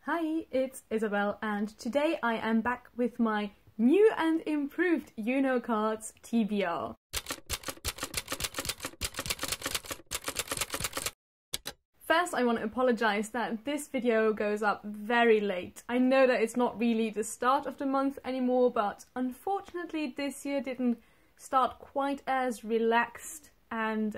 Hi, it's Isabel, and today I am back with my new and improved UNO cards TBR. First, I want to apologise that this video goes up very late. I know that it's not really the start of the month anymore, but unfortunately this year didn't start quite as relaxed and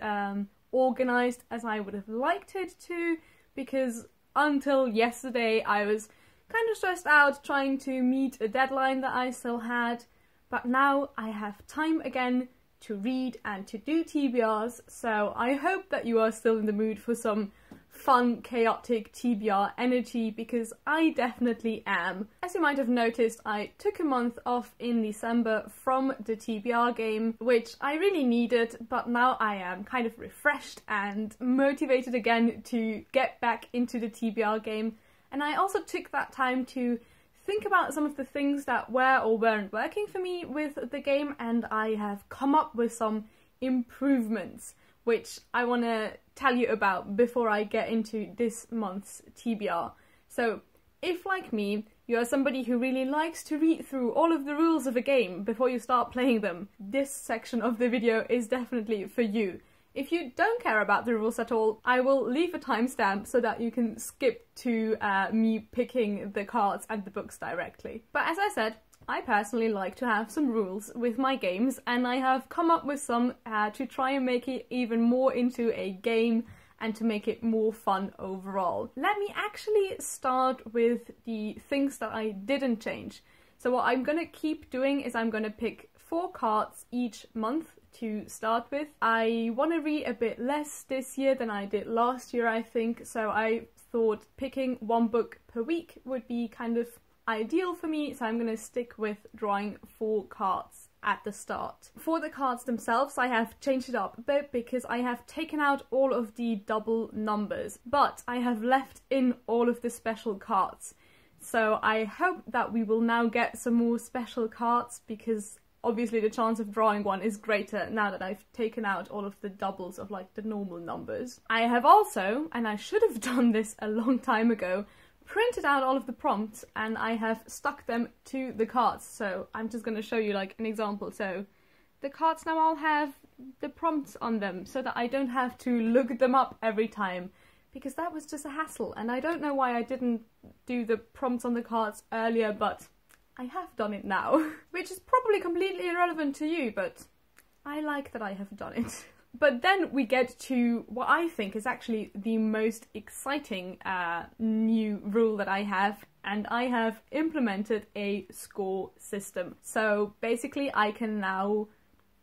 organised as I would have liked it to, because until yesterday I was kind of stressed out trying to meet a deadline that I still had, but now I have time again to read and to do TBRs, so I hope that you are still in the mood for some fun, chaotic TBR energy, because I definitely am. As you might have noticed, I took a month off in December from the TBR game, which I really needed, but now I am kind of refreshed and motivated again to get back into the TBR game. And I also took that time to think about some of the things that were or weren't working for me with the game, and I have come up with some improvements which I want to tell you about before I get into this month's TBR. So if, like me, you are somebody who really likes to read through all of the rules of a game before you start playing them, this section of the video is definitely for you. If you don't care about the rules at all, I will leave a timestamp so that you can skip to me picking the cards and the books directly. But as I said, I personally like to have some rules with my games, and I have come up with some to try and make it even more into a game and to make it more fun overall. Let me actually start with the things that I didn't change. So what I'm going to keep doing is I'm going to pick 4 cards each month to start with. I want to read a bit less this year than I did last year, I think, so I thought picking 1 book per week would be kind of ideal for me, so I'm going to stick with drawing 4 cards at the start. For the cards themselves, I have changed it up a bit because I have taken out all of the double numbers, but I have left in all of the special cards. So I hope that we will now get some more special cards, because obviously the chance of drawing one is greater now that I've taken out all of the doubles of like the normal numbers. I have also, and I should have done this a long time ago, printed out all of the prompts and I have stuck them to the cards. So I'm just going to show you like an example. So the cards now all have the prompts on them so that I don't have to look them up every time, because that was just a hassle, and I don't know why I didn't do the prompts on the cards earlier, but I have done it now, which is probably completely irrelevant to you, but I like that I have done it. But then we get to what I think is actually the most exciting new rule that I have, and I have implemented a score system. So basically I can now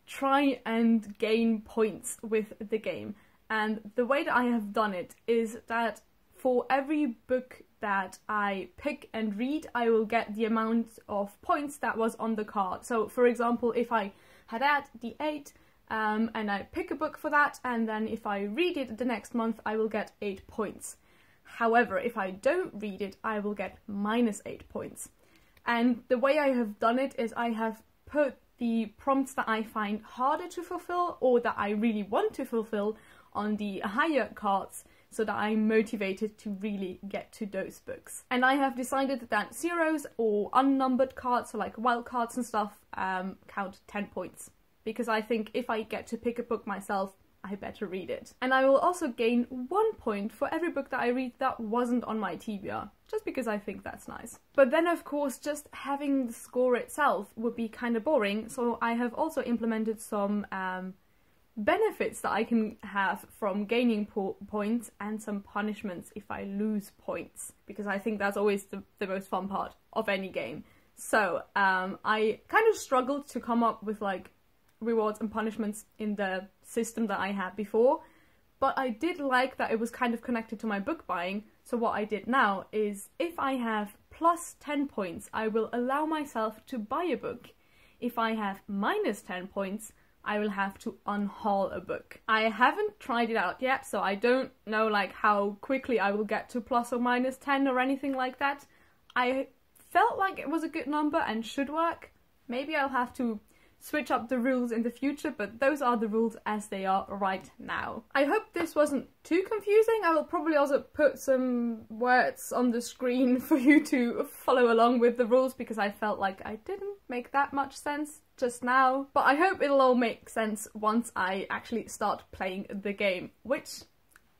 try and gain points with the game, and the way that I have done it is that for every book that I pick and read, I will get the amount of points that was on the card. So for example, if I had had the 8, and I pick a book for that, and then if I read it the next month, I will get 8 points. However, if I don't read it, I will get -8 points. And the way I have done it is I have put the prompts that I find harder to fulfill, or that I really want to fulfill, on the higher cards, so that I'm motivated to really get to those books. And I have decided that zeros or unnumbered cards, so like wild cards and stuff, count 10 points. Because I think if I get to pick a book myself, I better read it. And I will also gain 1 point for every book that I read that wasn't on my TBR, just because I think that's nice. But then of course just having the score itself would be kind of boring, so I have also implemented some benefits that I can have from gaining points, and some punishments if I lose points, because I think that's always the most fun part of any game. So I kind of struggled to come up with like rewards and punishments in the system that I had before, but I did like that it was kind of connected to my book buying. So what I did now is, if I have plus 10 points, I will allow myself to buy a book. If I have minus 10 points, I will have to unhaul a book. I haven't tried it out yet, so I don't know like how quickly I will get to plus or minus 10 or anything like that. I felt like it was a good number and should work. Maybe I'll have to switch up the rules in the future, but those are the rules as they are right now. I hope this wasn't too confusing. I will probably also put some words on the screen for you to follow along with the rules, because I felt like I didn't make that much sense just now. But I hope it'll all make sense once I actually start playing the game, which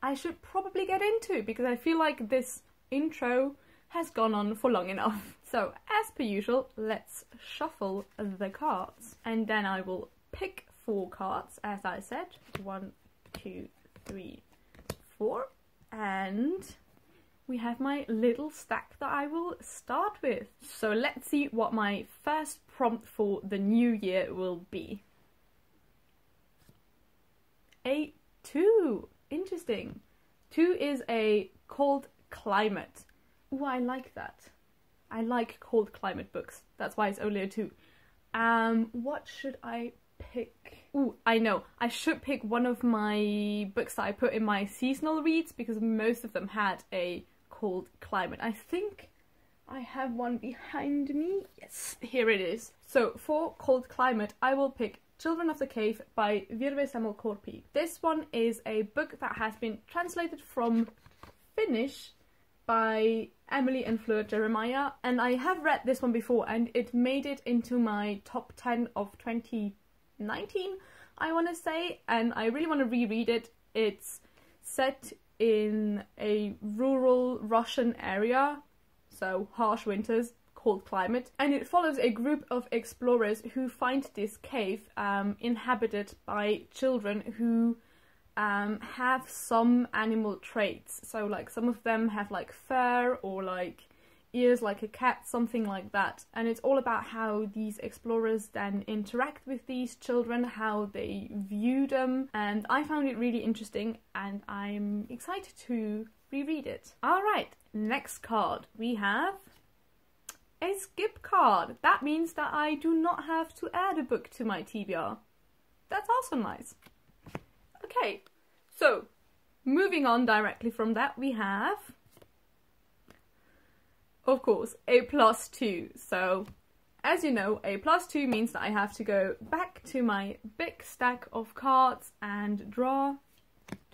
I should probably get into, because I feel like this intro has gone on for long enough. So, as per usual, let's shuffle the cards. And then I will pick 4 cards, as I said. 1, 2, 3, 4. And we have my little stack that I will start with. So let's see what my first prompt for the new year will be. A 2. Interesting. 2 is a cold climate. Ooh, I like that. I like cold climate books. That's why it's only a 2. What should I pick? Ooh, I know. I should pick one of my books that I put in my seasonal reads, because most of them had a cold climate. I think I have one behind me. Yes, here it is. So for cold climate, I will pick Children of the Cave by Virve Sammalkorpi. This one is a book that has been translated from Finnish by Emily and Fleur Jeremiah, and I have read this one before and it made it into my top 10 of 2019, I want to say, and I really want to reread it. It's set in a rural Russian area, so harsh winters, cold climate, and it follows a group of explorers who find this cave inhabited by children who have some animal traits. So like some of them have like fur or like ears like a cat, something like that. And it's all about how these explorers then interact with these children, how they view them. And I found it really interesting and I'm excited to reread it. Alright, next card we have a skip card. That means that I do not have to add a book to my TBR. That's also nice. Okay, so moving on directly from that, we have, of course, a +2. So, as you know, a +2 means that I have to go back to my big stack of cards and draw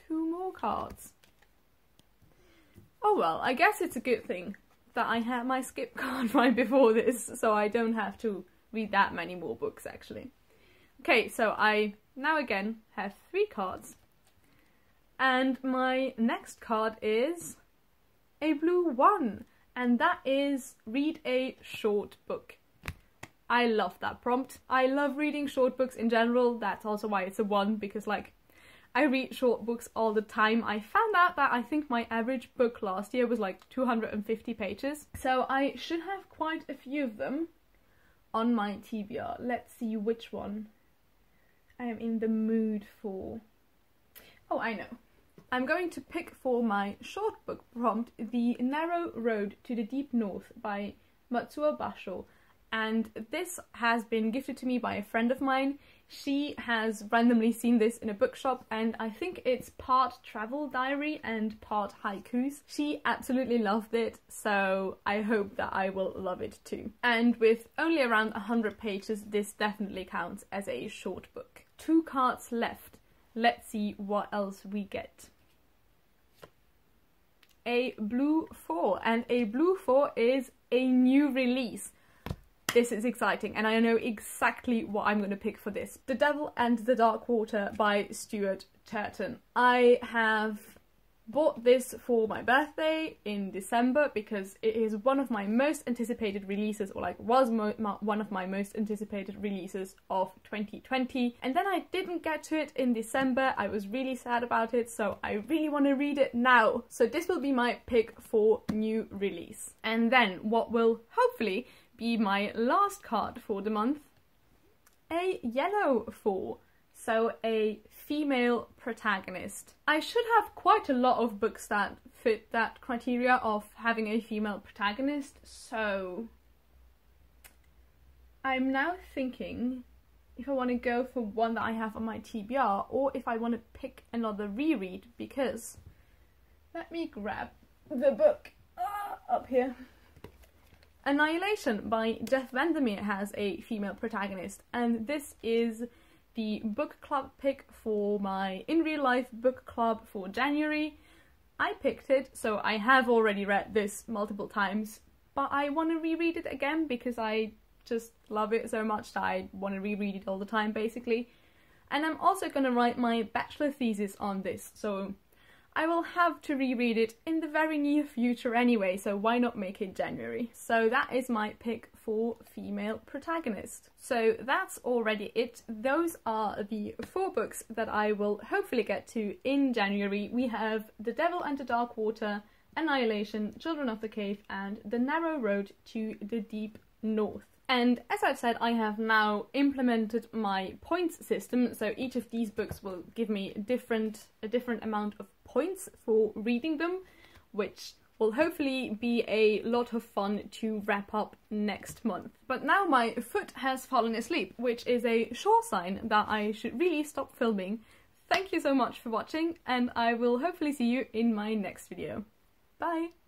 2 more cards. Oh well, I guess it's a good thing that I had my skip card right before this, so I don't have to read that many more books actually. Okay, so I now again have 3 cards. And my next card is a blue 1, and that is read a short book. I love that prompt. I love reading short books in general. That's also why it's a 1, because like I read short books all the time. I found out that I think my average book last year was like 250 pages. So I should have quite a few of them on my TBR. Let's see which one I am in the mood for. Oh, I know. I'm going to pick for my short book prompt The Narrow Road to the Deep North by Matsuo Basho. And this has been gifted to me by a friend of mine. She has randomly seen this in a bookshop and I think it's part travel diary and part haikus. She absolutely loved it, so I hope that I will love it too. And with only around 100 pages, this definitely counts as a short book. 2 cards left. Let's see what else we get. A blue 4, and a blue 4 is a new release. This is exciting and I know exactly what I'm going to pick for this. The Devil and the Dark Water by Stuart Turton. I have bought this for my birthday in December because it is one of my most anticipated releases, or like was one of my most anticipated releases of 2020, and then I didn't get to it in December. I was really sad about it, so I really want to read it now. So this will be my pick for new release. And then what will hopefully be my last card for the month, a yellow 4. So a female protagonist. I should have quite a lot of books that fit that criteria of having a female protagonist, so I'm now thinking if I want to go for one that I have on my TBR or if I want to pick another reread, because let me grab the book up here. Annihilation by Jeff Vandermeer has a female protagonist, and this is the book club pick for my in real life book club for January. I picked it, so I have already read this multiple times, but I want to reread it again because I just love it so much that I want to reread it all the time, basically. And I'm also going to write my bachelor thesis on this, so I will have to reread it in the very near future anyway, so why not make it January? So that is my pick for female protagonist. So that's already it. Those are the 4 books that I will hopefully get to in January. We have The Devil and the Dark Water, Annihilation, Children of the Cave, and The Narrow Road to the Deep North. And as I've said, I have now implemented my points system, so each of these books will give me a different amount of points for reading them, which will hopefully be a lot of fun to wrap up next month. But now my foot has fallen asleep, which is a sure sign that I should really stop filming. Thank you so much for watching, and I will hopefully see you in my next video. Bye!